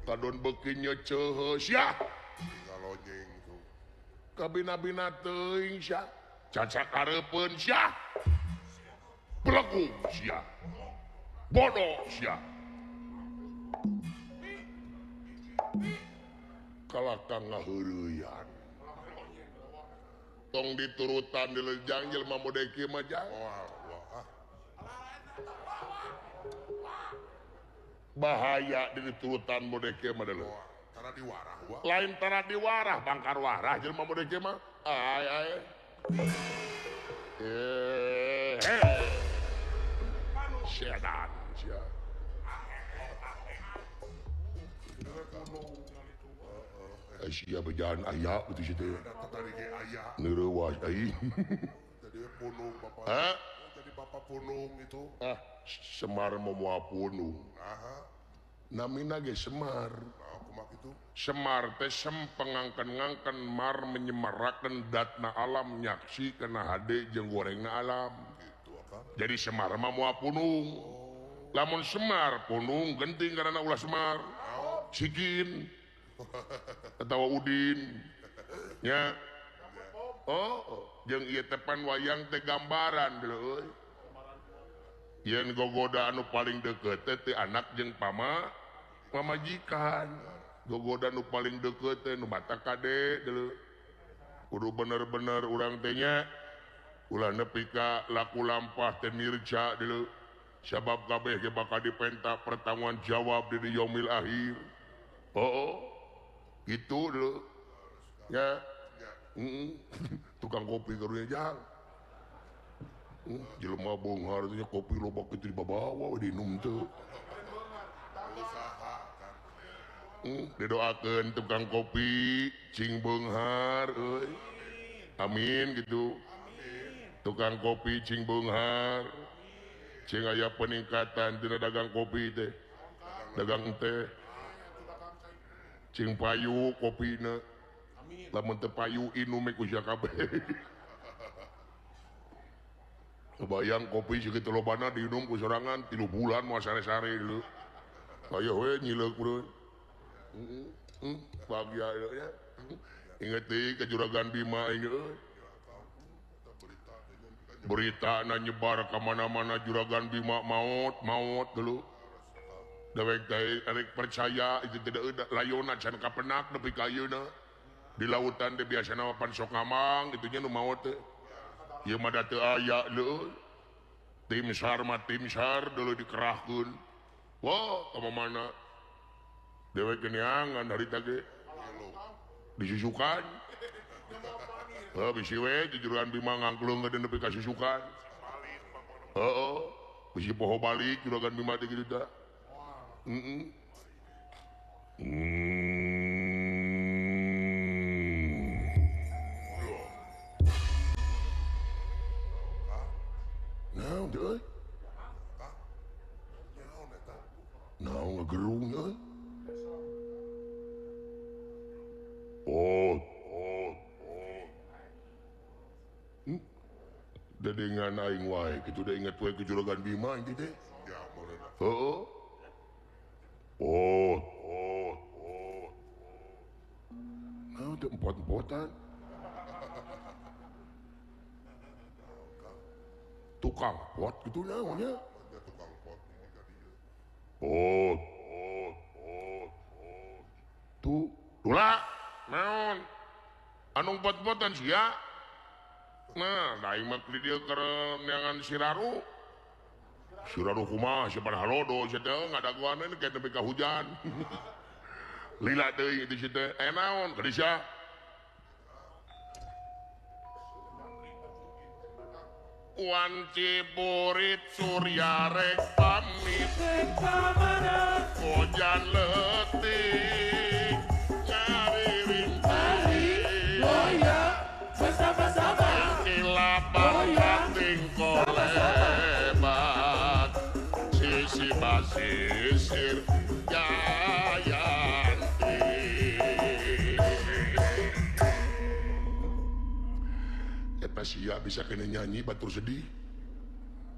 kadon beuki nyeuceus ya tinggal lonyeng itu. kabina-bina teuing sia caca kareupeun sia belagu sia bodoh sia kalakang ngaheureuyan tong diturutan di lejang jelema mode kieu mah jang Wah, bahaya di diturutan mode kieu mah deuleu karena di warah, wah. lain tara di warah bangkar warah jelema mode kieu mah ay sedan sia Asia bejalan aya itu situ Tadi ge ayah, neurewas ai jadi punung bapak. Hah? Jadi bapak punung itu. Semar momoa punung Nah, namina ge Semar aku mak itu. Semar teh pengangkan-ngangkan mar menyemarakan datna alam nyaksi kena hade jeung gorengna alam Gitu akang. jadi Semar mah moal punung lamun Semar punung genting karena ulah Semar Sikin atawa Udin nya jeung ieu teh pan wayang teh gambaran deuleu euy yen gogoda anu paling deukeut teh anak jeung pamajikan gogoda anu paling deukeut teh nu batak kade deuleu kudu bener-bener urang teh nya ulah nepi ka laku lampah teh nirca deuleu sabab kabeh ge bakal dipenta pertanggungan jawab di yaumil akhir gitu deuleu nya tukang kopi karunya jang jelema beunghar teh kopi loba kitu dibabawa we dinum teu Usaha kan. didoakeun tukang kopi cing beunghar euy amin gitu tukang kopi cing beunghar cing aya peningkatan dina dagang kopi teh dagang teh cing payu kopina lamun teu payu inum ku sia kabeh kebayang kopi segitu lobana diinum ku sorangan 3 bulan moal sare-sare dulu aya we nyileuk urang bahagia ya inget deui ka Juragan Bima ini berita na nyebar ka mana-mana Juragan Bima maut dulu dewek teh arek percaya itu tidak layona can kapenak nepi ka ayeuna di lautan teh biasana pan sok ngamang itu nya nu maot teh ieu mah da teu aya leueuy tim SAR dulu dikerahkeun wah ka mana dewek geneangan harita ge disusukan bisi we di Juragan Bima ngangklung gede nepi ka susukan bisi poho balik Juragan Bima teh kitu tah naon teh euy naon ngagerung euy dedengan aing wae kitu da inget we ke Juragan Bima inti teh Ya, boleh dah. heeh naon teh empot-empotan tukang pot gitu naonnya Dia tukang pot ini ka dia. pot tuh dula naon anu pot-potan sia nah daing mah di dieu keur neangan siraru kumaha siapa halodo sia teh ngadaguaneun kayak nepi ka hujan lila deui di situ naon ka sia wanci burit surya rek pamit hujan letih cari rintik kilapang kating kolebat sisi basisir jayanti eta Sia bisa kena nyanyi batur sedih.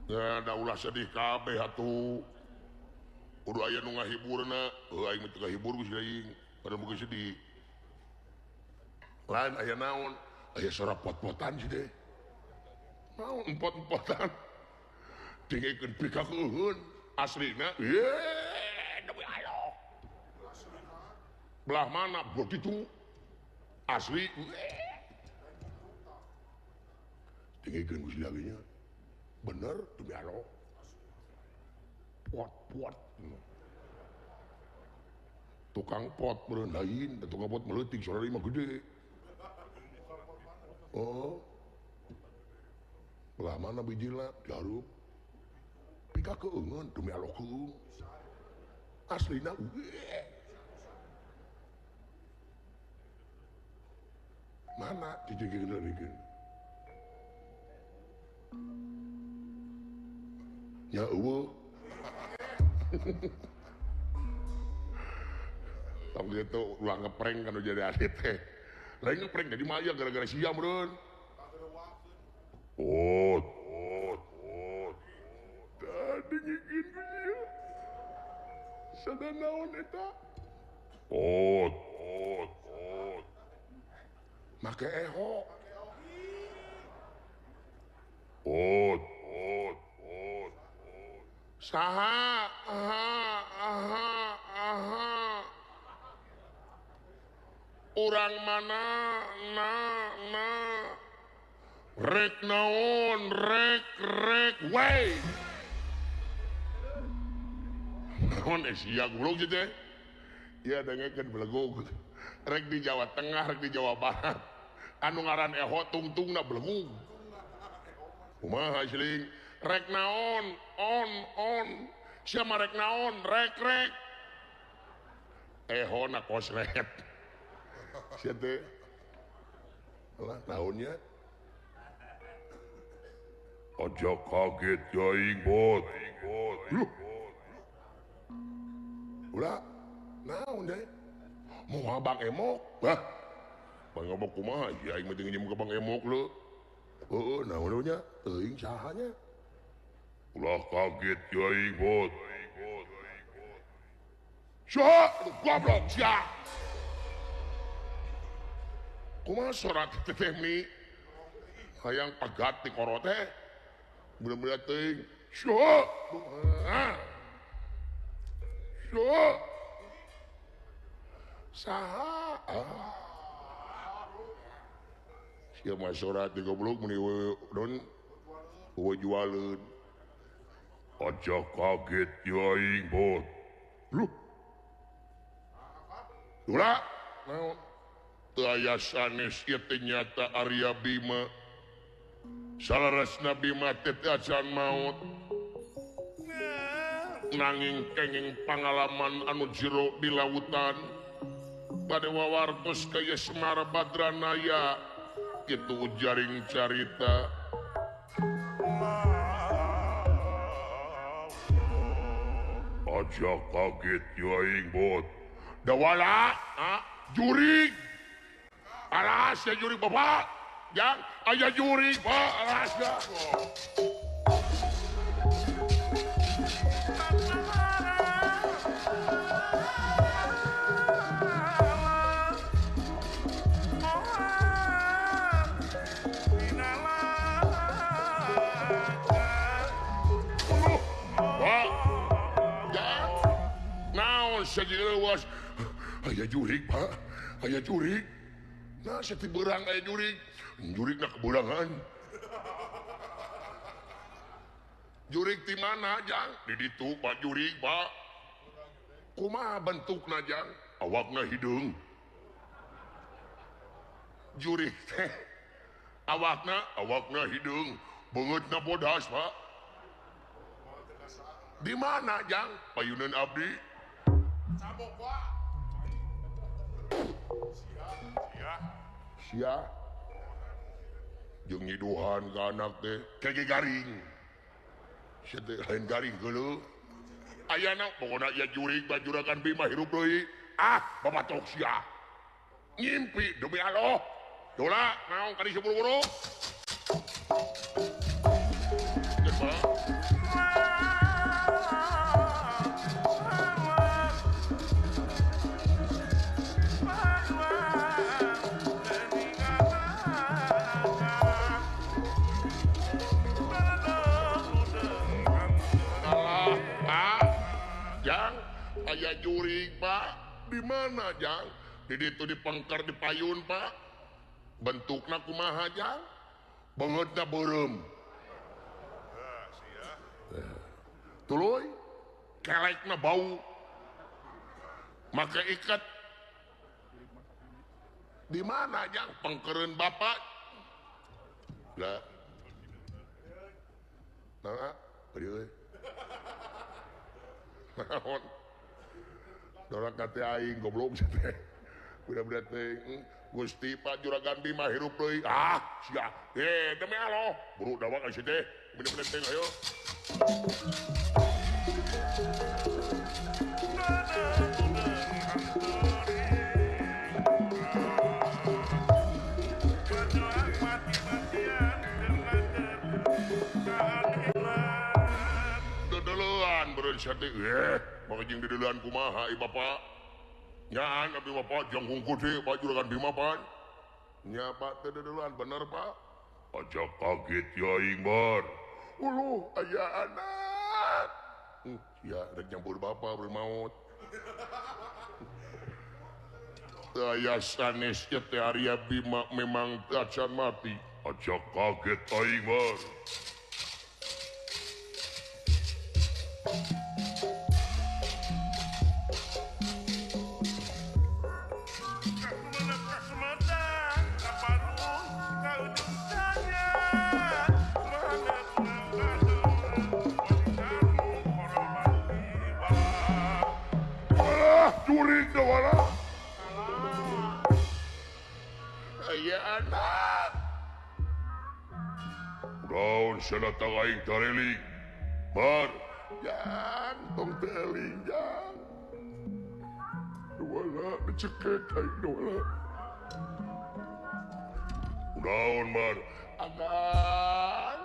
Ya, da ulah sedih kabeh atuh. Kudu aya nu ngahiburna. Aing mah teu ngahibur geus aing. Pada boga sedih. Lain aya naon? Aya suara pot-potan sih deh. Naon pot-potan? Tinggalkeun pika keuheun. Aslina, demi Allah. Belah mana begitu? Asli, tinggalkeun geus lagi nya. Bener demi Allah. Pot. Tukang pot meureun lain, tukang pot meleutik suara mah gede. Oh. Belah mana bijilna? Diharup. Pika keungeun demi Allah keung. Aslina mana dijigikeun deurikeun. Nya eueuh. Tong gitu ulah ngeprank kan jadi adit teh. Lain ngeprank jadi maya gara-gara sia meureun. Pot. Tadi ngigin ku sia. Sada naon eta? Pot. Make eho. Pot. Saha? Aha. Urang mana? Rek naon? Rek. Wey. Naon sia gulung gitu ya? Iya dengekeun belegug. Rek di Jawa Tengah, rek di Jawa Barat. Anu ngaran eho tungtungna belegug. Kumaha seuling? Rek naon? On. Siapa rek naon? Rek. Eho na kosret. Sia teh. Lah naonnya? Aja kaget jaing bot. Ulah, naon deh? Mau abang emok? Bah, bang emok kumaha? Ya, aing mah nginjem ke bang emok lo. Naon nya? Teuing sahanya? Ulah kaget jaing bot. Sia, goblok sia. Kumaha sorak teh mi? Hayang pagat di korote. Bener-bener teuing. Sia. Saha? Sia mah sorat di goblok meni don jualeun. Aja kaget jaing bot. Luh. Ulah. Naon? Teu aya sanes ieu teh nyata Arya Bima. Salarasna Bima teh acan maot. Nanging kenging pangalaman anu jero di lautan. Bade wawartos kaya Semar Badranaya kitu jaring carita. Aja kaget jaing bot. Dawala, jurig. Alas ya jurig bapak. Yang aya jurig pak alas ya. Sajelas aya jurig pak, aya jurig. Nah seti berang aya jurig, jurig na keburangan. Jurig di mana jang? Di ditu pak jurig pak. Kumaha bentukna jang? Awakna hidung. Jurig teh awakna hidung, beungeutna bodas pak. Di mana jang? Payunan abdi. Cabok pak. Sia jeung nyiduhan ke anak teh kege garing. Sia teh lain garing geuleuh. Ayana pokona ieu jurig bajuragan Bima hirup deui. Babatok sia. Ngimpi demi Allah. Dola naon ka di buru-buru? aya jurig Pak di mana Jang di ditu dipengker di payun Pak bentukna kumaha Jang bangetna beureum tuluy kelekna bau maka ikat di mana Jang pengkeureun bapak lah nah euy naon dorang kate aing goblok teh budak-budak teh Gusti Pak Juragan Bima hirup deui sia demi Allah buru dawak aya teh bener-bener teh ayo dedelan beureun sia teh maka jeung dedelan kumaha ieu Bapak nyaan abdi Bapak jang hungkul deui Pak Juragan Bima Pak nya Pak teh dedelan bener Pak aja kaget ya aing bar uluh aya anak ya rek nyampur Bapak beureun maot aya sanes teh Arya Bima memang acan mati aja kaget aing bar jurig dah wala aya anak daun sanatang aing tareling bar jantung teling jang wala cekek aing wala daun mar agan